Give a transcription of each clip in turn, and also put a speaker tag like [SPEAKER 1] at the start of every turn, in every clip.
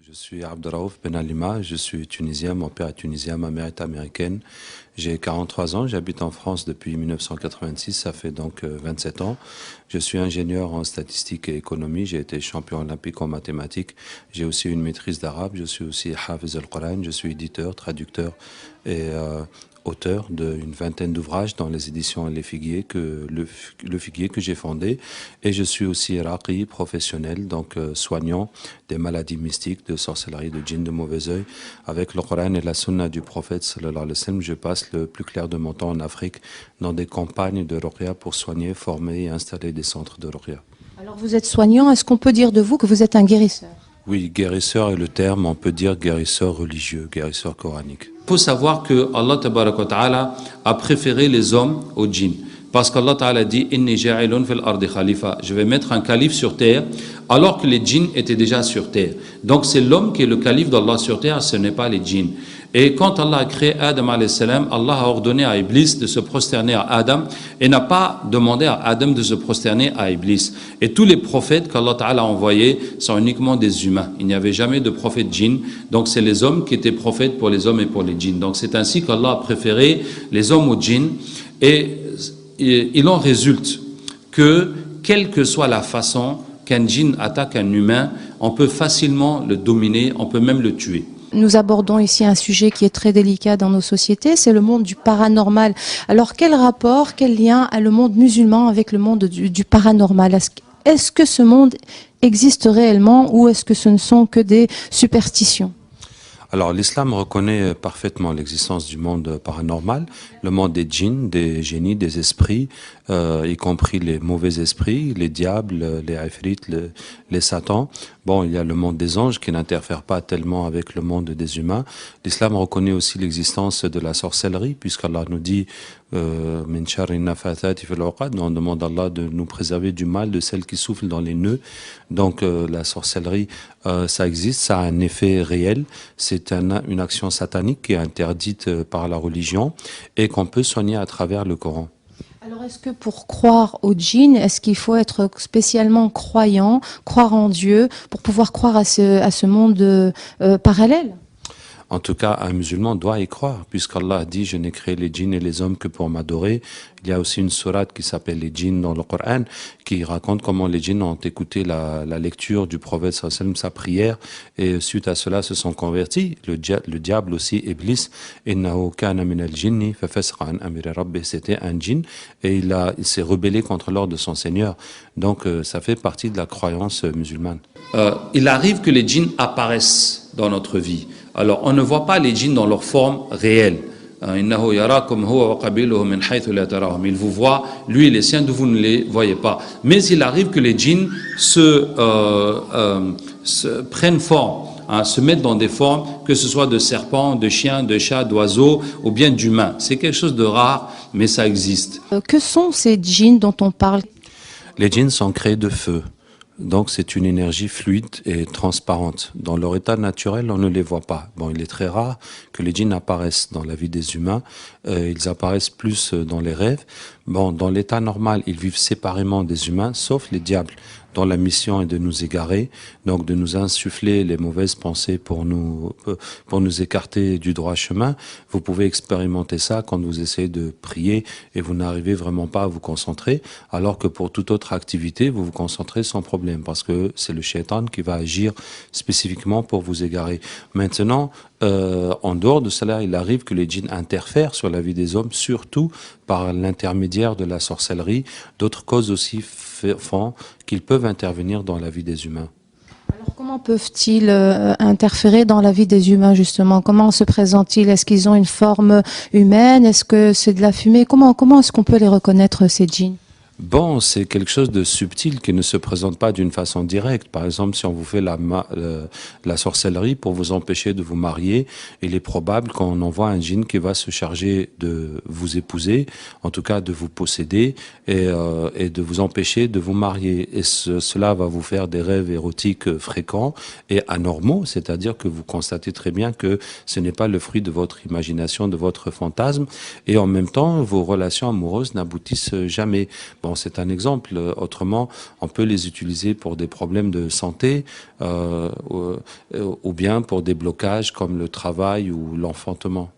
[SPEAKER 1] Je suis Abdelraouf Ben Alima, je suis tunisien, mon père est tunisien, ma mère est américaine. J'ai 43 ans, j'habite en France depuis 1986, ça fait donc 27 ans. Je suis ingénieur en statistique et économie, j'ai été champion olympique en mathématiques. J'ai aussi une maîtrise d'arabe, je suis aussi Hafiz al-Quran, je suis éditeur, traducteur et auteur d'une vingtaine d'ouvrages dans les éditions Le Figuier que j'ai fondé, et je suis aussi raqi professionnel, donc soignant des maladies mystiques, de sorcellerie, de djinn, de mauvais œil. Avec le Coran et la Sunna du prophète sallallahu alayhi wa sallam, je passe le plus clair de mon temps en Afrique dans des campagnes de ruqya pour soigner, former et installer des centres de ruqya.
[SPEAKER 2] Alors vous êtes soignant, est-ce qu'on peut dire de vous que vous êtes un guérisseur?
[SPEAKER 1] Oui, guérisseur est le terme, on peut dire guérisseur religieux, guérisseur coranique.
[SPEAKER 3] Il faut savoir que Allah tabaraka wa ta'ala a préféré les hommes aux djinns. Parce qu'Allah ta'ala dit « Inni ja'ilun fil ardi khalifa » je vais mettre un calife sur terre, alors que les djinns étaient déjà sur terre. Donc c'est l'homme qui est le calife d'Allah sur terre, ce n'est pas les djinns. Et quand Allah a créé Adam alayhi salam, Allah a ordonné à Iblis de se prosterner à Adam et n'a pas demandé à Adam de se prosterner à Iblis. Et tous les prophètes qu'Allah ta'ala a envoyés sont uniquement des humains. Il n'y avait jamais de prophète djinn. Donc c'est les hommes qui étaient prophètes pour les hommes et pour les djinns. Donc c'est ainsi qu'Allah a préféré les hommes aux djinns. Et il en résulte que, quelle que soit la façon qu'un djinn attaque un humain, on peut facilement le dominer, on peut même le tuer.
[SPEAKER 2] Nous abordons ici un sujet qui est très délicat dans nos sociétés, c'est le monde du paranormal. Alors quel rapport, quel lien a le monde musulman avec le monde du paranormal? Est-ce que ce monde existe réellement ou est-ce que ce ne sont que des superstitions?
[SPEAKER 1] Alors l'islam reconnaît parfaitement l'existence du monde paranormal, le monde des djinns, des génies, des esprits, y compris les mauvais esprits, les diables, les ifrits, les satans. Bon, il y a le monde des anges qui n'interfère pas tellement avec le monde des humains. L'islam reconnaît aussi l'existence de la sorcellerie, puisqu'Allah nous dit min sharri nafathati fil uqad, on demande à Allah de nous préserver du mal de celles qui soufflent dans les nœuds. Donc la sorcellerie, ça existe, ça a un effet réel. C'est une action satanique qui est interdite par la religion et qu'on peut soigner à travers le Coran.
[SPEAKER 2] Alors est-ce que pour croire au djinn, est-ce qu'il faut être spécialement croyant, croire en Dieu pour pouvoir croire à ce monde parallèle?
[SPEAKER 1] En tout cas, un musulman doit y croire, puisqu'Allah a dit « Je n'ai créé les djinns et les hommes que pour m'adorer ». Il y a aussi une sourate qui s'appelle les djinns dans le Coran, qui raconte comment les djinns ont écouté la lecture du prophète sallallahu alayhi wa sallam, sa prière, et suite à cela se sont convertis. Le diable aussi, Iblis, innahu kana min al-jinni fafasqa an amri rabbih, c'était un djinn, et il s'est rebellé contre l'ordre de son Seigneur. Donc ça fait partie de la croyance musulmane.
[SPEAKER 3] Il arrive que les djinns apparaissent dans notre vie. Alors, on ne voit pas les djinns dans leur forme réelle. Il vous voit, lui et les siens, d'où vous ne les voyez pas. Mais il arrive que les djinns se prennent forme, se mettent dans des formes, que ce soit de serpents, de chiens, de chats, d'oiseaux, ou bien d'humains. C'est quelque chose de rare, mais ça existe.
[SPEAKER 2] Que sont ces djinns dont on parle?
[SPEAKER 1] Les djinns sont créés de feu. Donc c'est une énergie fluide et transparente. Dans leur état naturel, on ne les voit pas. Bon, il est très rare que les djinns apparaissent dans la vie des humains. Ils apparaissent plus dans les rêves. Bon, dans l'état normal, ils vivent séparément des humains, sauf les diables, dont la mission est de nous égarer, donc de nous insuffler les mauvaises pensées pour nous écarter du droit chemin. Vous pouvez expérimenter ça quand vous essayez de prier et vous n'arrivez vraiment pas à vous concentrer, alors que pour toute autre activité, vous vous concentrez sans problème, parce que c'est le shaitan qui va agir spécifiquement pour vous égarer. Maintenant, en dehors de cela, il arrive que les djinns interfèrent sur la vie des hommes, surtout par l'intermédiaire de la sorcellerie. D'autres causes aussi font qu'ils peuvent intervenir dans la vie des humains.
[SPEAKER 2] Alors Comment peuvent-ils interférer dans la vie des humains, justement? Comment se présentent-ils? Est-ce qu'ils ont une forme humaine? Est-ce que c'est de la fumée? Comment est-ce qu'on peut les reconnaître, ces djinns?
[SPEAKER 1] Bon, c'est quelque chose de subtil qui ne se présente pas d'une façon directe. Par exemple, si on vous fait la sorcellerie pour vous empêcher de vous marier, il est probable qu'on envoie un djinn qui va se charger de vous épouser, en tout cas de vous posséder et de vous empêcher de vous marier. Et cela va vous faire des rêves érotiques fréquents et anormaux, c'est-à-dire que vous constatez très bien que ce n'est pas le fruit de votre imagination, de votre fantasme, et en même temps, vos relations amoureuses n'aboutissent jamais. Bon, c'est un exemple. Autrement, on peut les utiliser pour des problèmes de santé ou bien pour des blocages comme le travail ou l'enfantement.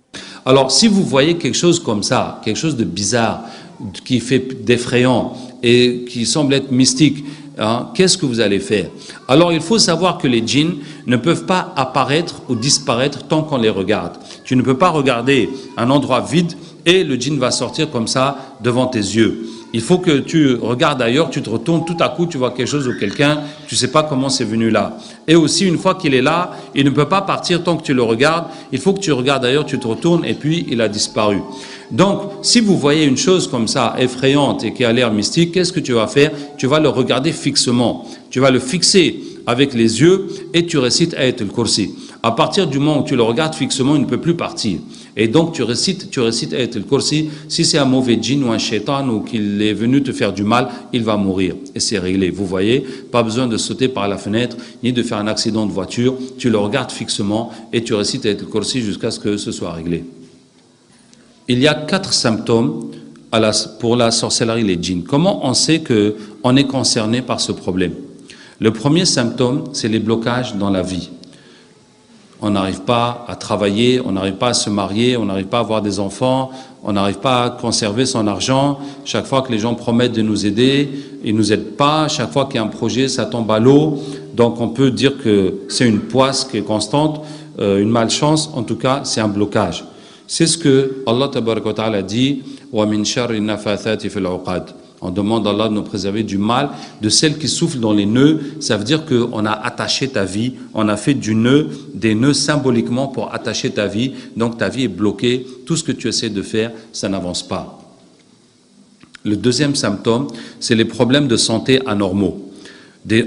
[SPEAKER 3] Alors, si vous voyez quelque chose comme ça, quelque chose de bizarre, qui fait d'effrayant et qui semble être mystique, hein, qu'est-ce que vous allez faire? Alors, il faut savoir que les djinns ne peuvent pas apparaître ou disparaître tant qu'on les regarde. Tu ne peux pas regarder un endroit vide et le djinn va sortir comme ça devant tes yeux. Il faut que tu regardes ailleurs, tu te retournes, tout à coup tu vois quelque chose ou quelqu'un, tu ne sais pas comment c'est venu là. Et aussi, une fois qu'il est là, il ne peut pas partir tant que tu le regardes, il faut que tu regardes ailleurs, tu te retournes et puis il a disparu. Donc, si vous voyez une chose comme ça, effrayante et qui a l'air mystique, qu'est-ce que tu vas faire? Tu vas le regarder fixement, tu vas le fixer avec les yeux et tu récites Ayat al-Kursi. À partir du moment où tu le regardes fixement, il ne peut plus partir. Et donc tu récites Ayat al-Kursi. Si c'est un mauvais djinn ou un shaitan ou qu'il est venu te faire du mal, il va mourir. Et c'est réglé. Vous voyez, pas besoin de sauter par la fenêtre, ni de faire un accident de voiture. Tu le regardes fixement et tu récites Ayat al-Kursi jusqu'à ce que ce soit réglé. Il y a 4 symptômes pour la sorcellerie, les djinns. Comment on sait qu'on est concerné par ce problème? Le premier symptôme, c'est les blocages dans la vie. On n'arrive pas à travailler, on n'arrive pas à se marier, on n'arrive pas à avoir des enfants, on n'arrive pas à conserver son argent. Chaque fois que les gens promettent de nous aider, ils ne nous aident pas. Chaque fois qu'il y a un projet, ça tombe à l'eau. Donc on peut dire que c'est une poisse qui est constante, une malchance. En tout cas, c'est un blocage. C'est ce que Allah Tabaraka wa Ta'ala dit « Wa min sharri nafathati fil uqad » On demande à Allah de nous préserver du mal, de celles qui soufflent dans les nœuds. Ça veut dire qu'on a attaché ta vie, on a fait des nœuds symboliquement pour attacher ta vie. Donc ta vie est bloquée, tout ce que tu essaies de faire, ça n'avance pas. Le deuxième symptôme, c'est les problèmes de santé anormaux.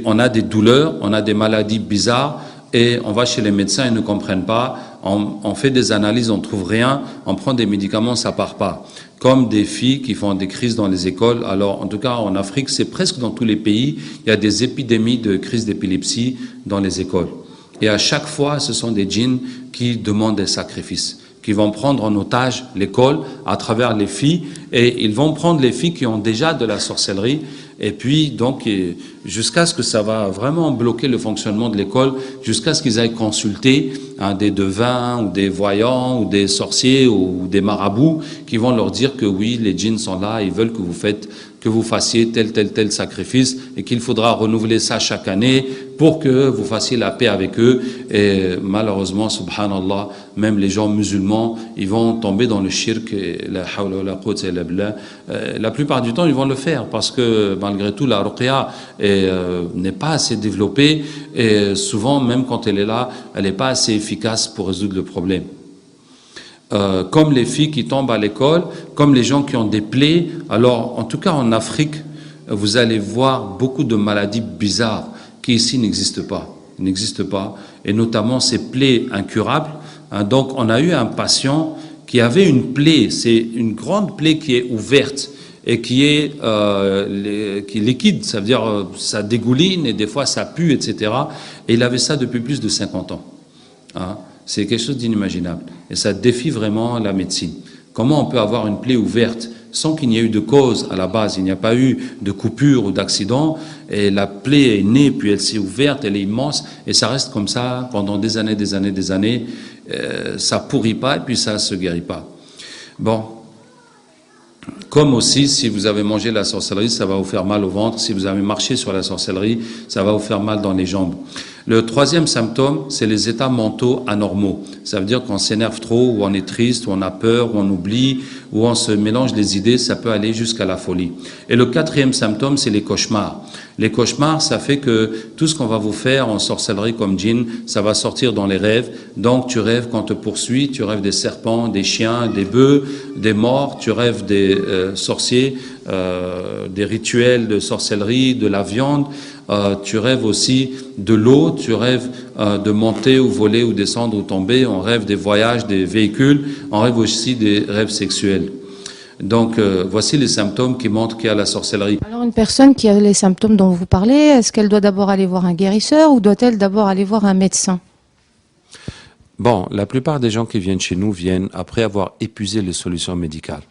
[SPEAKER 3] On a des douleurs, on a des maladies bizarres et on va chez les médecins, ils ne comprennent pas. On fait des analyses, on ne trouve rien, on prend des médicaments, ça ne part pas. Comme des filles qui font des crises dans les écoles. Alors, en tout cas, en Afrique, c'est presque dans tous les pays, il y a des épidémies de crises d'épilepsie dans les écoles. Et à chaque fois, ce sont des djinns qui demandent des sacrifices, qui vont prendre en otage l'école à travers les filles, et ils vont prendre les filles qui ont déjà de la sorcellerie, et puis donc jusqu'à ce que ça va vraiment bloquer le fonctionnement de l'école, jusqu'à ce qu'ils aillent consulter des devins ou des voyants ou des sorciers ou des marabouts qui vont leur dire que oui, les djinns sont là, ils veulent que vous fassiez tel sacrifice et qu'il faudra renouveler ça chaque année pour que vous fassiez la paix avec eux. Et malheureusement, subhanallah, même les gens musulmans, ils vont tomber dans le shirk, et la hawla wa la quwwata illa billah. La plupart du temps, ils vont le faire parce que malgré tout, la ruqya n'est pas assez développée et souvent, même quand elle est là, elle n'est pas assez efficace pour résoudre le problème. Comme les filles qui tombent à l'école, comme les gens qui ont des plaies. Alors, en tout cas en Afrique, vous allez voir beaucoup de maladies bizarres qui ici n'existent pas, et notamment ces plaies incurables. Donc, on a eu un patient qui avait une plaie, c'est une grande plaie qui est ouverte et qui est liquide, ça veut dire ça dégouline et des fois ça pue, etc. Et il avait ça depuis plus de 50 ans. C'est quelque chose d'inimaginable. Et ça défie vraiment la médecine. Comment on peut avoir une plaie ouverte sans qu'il n'y ait eu de cause à la base, il n'y a pas eu de coupure ou d'accident, et la plaie est née, puis elle s'est ouverte, elle est immense, et ça reste comme ça pendant des années, ça pourrit pas, et puis ça se guérit pas. Bon. Comme aussi, si vous avez mangé la sorcellerie, ça va vous faire mal au ventre. Si vous avez marché sur la sorcellerie, ça va vous faire mal dans les jambes. Le troisième symptôme, c'est les états mentaux anormaux. Ça veut dire qu'on s'énerve trop, ou on est triste, ou on a peur, ou on oublie, ou on se mélange les idées, ça peut aller jusqu'à la folie. Et le quatrième symptôme, c'est les cauchemars. Les cauchemars, ça fait que tout ce qu'on va vous faire en sorcellerie comme djinn, ça va sortir dans les rêves. Donc tu rêves qu'on te poursuit, tu rêves des serpents, des chiens, des bœufs, des morts, tu rêves des sorciers, des rituels de sorcellerie, de la viande. Tu rêves aussi de l'eau, tu rêves de monter ou voler ou descendre ou tomber, on rêve des voyages, des véhicules, on rêve aussi des rêves sexuels. Donc voici les symptômes qui montrent qu'il y a la sorcellerie.
[SPEAKER 2] Alors une personne qui a les symptômes dont vous parlez, est-ce qu'elle doit d'abord aller voir un guérisseur ou doit-elle d'abord aller voir un médecin?
[SPEAKER 1] Bon, la plupart des gens qui viennent chez nous viennent après avoir épuisé les solutions médicales.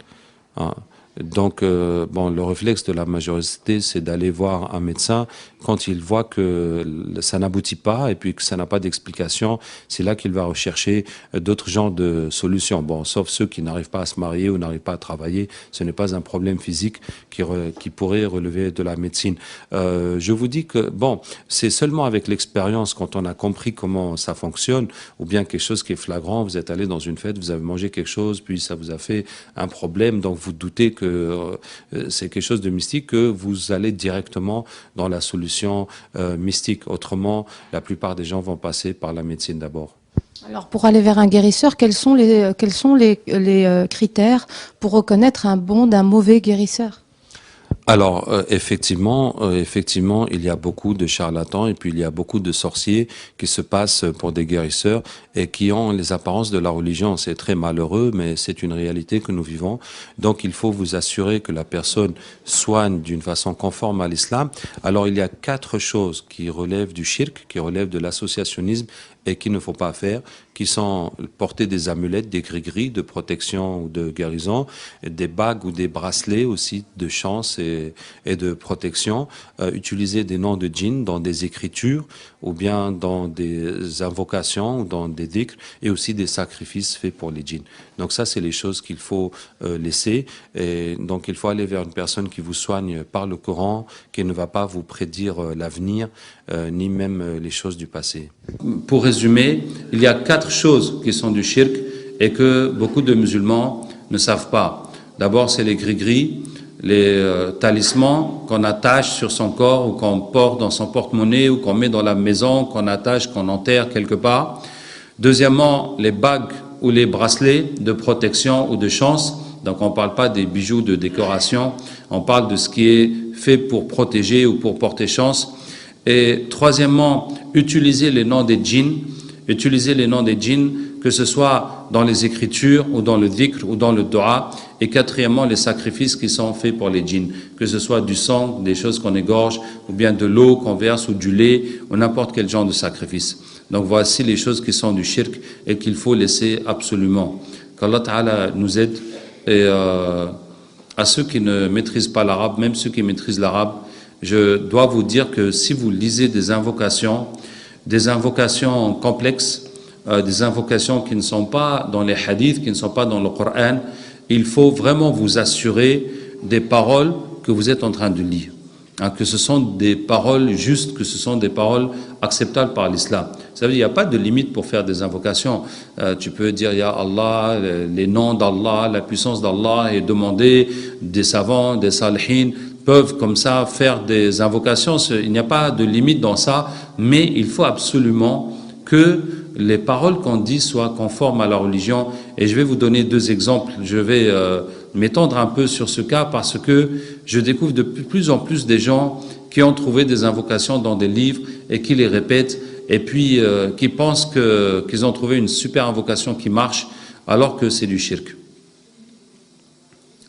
[SPEAKER 1] Hein. Donc, bon, le réflexe de la majorité, c'est d'aller voir un médecin quand il voit que ça n'aboutit pas et puis que ça n'a pas d'explication. C'est là qu'il va rechercher d'autres genres de solutions. Bon, sauf ceux qui n'arrivent pas à se marier ou n'arrivent pas à travailler. Ce n'est pas un problème physique qui pourrait relever de la médecine. Je vous dis que, bon, c'est seulement avec l'expérience, quand on a compris comment ça fonctionne, ou bien quelque chose qui est flagrant, vous êtes allé dans une fête, vous avez mangé quelque chose, puis ça vous a fait un problème, donc vous doutez que c'est quelque chose de mystique, que vous allez directement dans la solution mystique. Autrement, la plupart des gens vont passer par la médecine d'abord.
[SPEAKER 2] Alors pour aller vers un guérisseur, quels sont les critères pour reconnaître un bon d'un mauvais guérisseur?
[SPEAKER 1] Alors, effectivement, il y a beaucoup de charlatans et puis il y a beaucoup de sorciers qui se passent pour des guérisseurs et qui ont les apparences de la religion. C'est très malheureux, mais c'est une réalité que nous vivons. Donc, il faut vous assurer que la personne soigne d'une façon conforme à l'islam. Alors, il y a 4 choses qui relèvent du shirk, qui relèvent de l'associationnisme et qu'il ne faut pas faire, qui sont porter des amulettes, des gris-gris de protection ou de guérison, des bagues ou des bracelets aussi de chance et de protection, utiliser des noms de djinns dans des écritures ou bien dans des invocations ou dans des dhikrs et aussi des sacrifices faits pour les djinns. Donc ça, c'est les choses qu'il faut laisser. Et donc il faut aller vers une personne qui vous soigne par le Coran, qui ne va pas vous prédire l'avenir, ni même les choses du passé.
[SPEAKER 3] Pour résumer, il y a 4 choses qui sont du shirk et que beaucoup de musulmans ne savent pas. D'abord, c'est les gris-gris, les talismans qu'on attache sur son corps ou qu'on porte dans son porte-monnaie ou qu'on met dans la maison, qu'on attache, qu'on enterre quelque part. Deuxièmement, les bagues ou les bracelets de protection ou de chance. Donc on ne parle pas des bijoux de décoration, on parle de ce qui est fait pour protéger ou pour porter chance. Et troisièmement, utiliser les noms des djinns, que ce soit dans les écritures ou dans le dhikr ou dans le dua. Et quatrièmement, les sacrifices qui sont faits pour les djinns, que ce soit du sang, des choses qu'on égorge, ou bien de l'eau qu'on verse, ou du lait, ou n'importe quel genre de sacrifice. Donc voici les choses qui sont du shirk et qu'il faut laisser absolument. Qu'Allah Ta'ala nous aide. Et à ceux qui ne maîtrisent pas l'arabe, même ceux qui maîtrisent l'arabe, je dois vous dire que si vous lisez des invocations complexes, des invocations qui ne sont pas dans les hadiths, qui ne sont pas dans le Coran, il faut vraiment vous assurer des paroles que vous êtes en train de lire. Hein, que ce sont des paroles justes, que ce sont des paroles acceptables par l'islam. Ça veut dire qu'il n'y a pas de limite pour faire des invocations. Tu peux dire Ya Allah, les noms d'Allah, la puissance d'Allah, et demander des savants, des salihin, peuvent comme ça faire des invocations. Il n'y a pas de limite dans ça, mais il faut absolument que les paroles qu'on dit soient conformes à la religion. Et je vais vous donner 2 exemples. Je vais m'étendre un peu sur ce cas parce que je découvre de plus en plus des gens qui ont trouvé des invocations dans des livres et qui les répètent et puis qui pensent qu'ils ont trouvé une super invocation qui marche alors que c'est du shirk.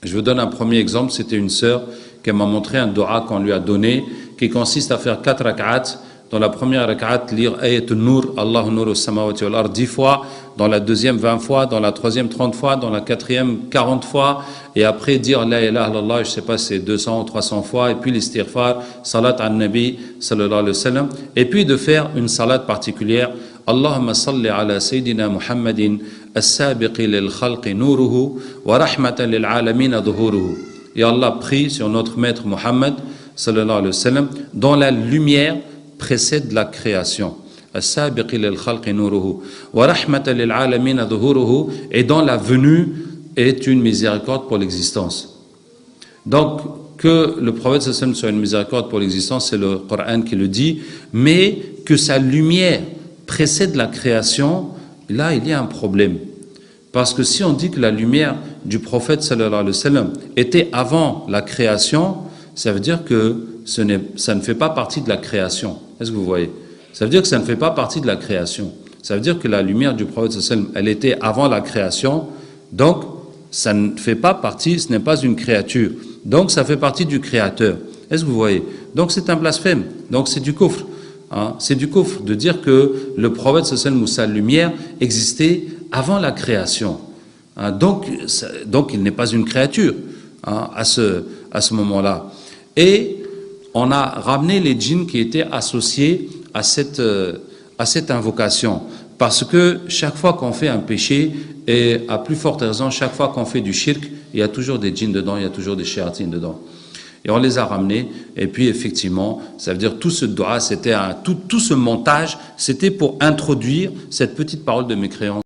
[SPEAKER 3] Je vous donne un premier exemple. C'était une sœur qui m'a montré un dua qu'on lui a donné qui consiste à faire 4 rak'at. Dans la première rak'at, lire Ayat al-Nur, Allahu Nur as-samawati wal ard 10 fois, dans la deuxième 20 fois, dans la troisième 30 fois, dans la quatrième 40 fois, et après dire La ilaha illallah, je ne sais pas si c'est 200 ou 300 fois, et puis l'istighfar, salat al-Nabi, sallallahu alayhi wa sallam, et puis de faire une salat particulière, Allahumma salli ala Sayyidina Muhammadin, as-sabiqi lil khalqi nuruhu, wa rahmatan lil alamin dhuhuruhu. Et Allah prie sur notre maître Muhammad, sallallahu alayhi wa sallam, dont la lumière précède la création. As-sabiqi lil khalqi nuruhu wa rahmatan lil alamin dhuhuruhu, et dont la venue est une miséricorde pour l'existence. Donc, que le prophète sallam soit une miséricorde pour l'existence, c'est le Coran qui le dit, mais que sa lumière précède la création, là il y a un problème. Parce que si on dit que la lumière du prophète sallallahu alayhi wa sallam était avant la création, ça veut dire que ça ne fait pas partie de la création. Est-ce que vous voyez? Ça veut dire que ça ne fait pas partie de la création. Ça veut dire que la lumière du prophète sallallahu alayhi wa sallam, elle était avant la création, donc ça ne fait pas partie, ce n'est pas une créature. Donc ça fait partie du créateur. Est-ce que vous voyez? Donc c'est un blasphème. Donc c'est du kufr. Hein? C'est du kufr de dire que le prophète sallallahu alayhi wa sallam ou sa lumière existait avant la création. Hein? Donc il n'est pas une créature, hein, à ce moment-là. Et on a ramené les djinns qui étaient associés à cette invocation. Parce que chaque fois qu'on fait un péché, et à plus forte raison, chaque fois qu'on fait du shirk, il y a toujours des djinns dedans, il y a toujours des shayatines dedans. Et on les a ramenés, et puis effectivement, ça veut dire tout ce dua, c'était tout ce montage, c'était pour introduire cette petite parole de mécréance.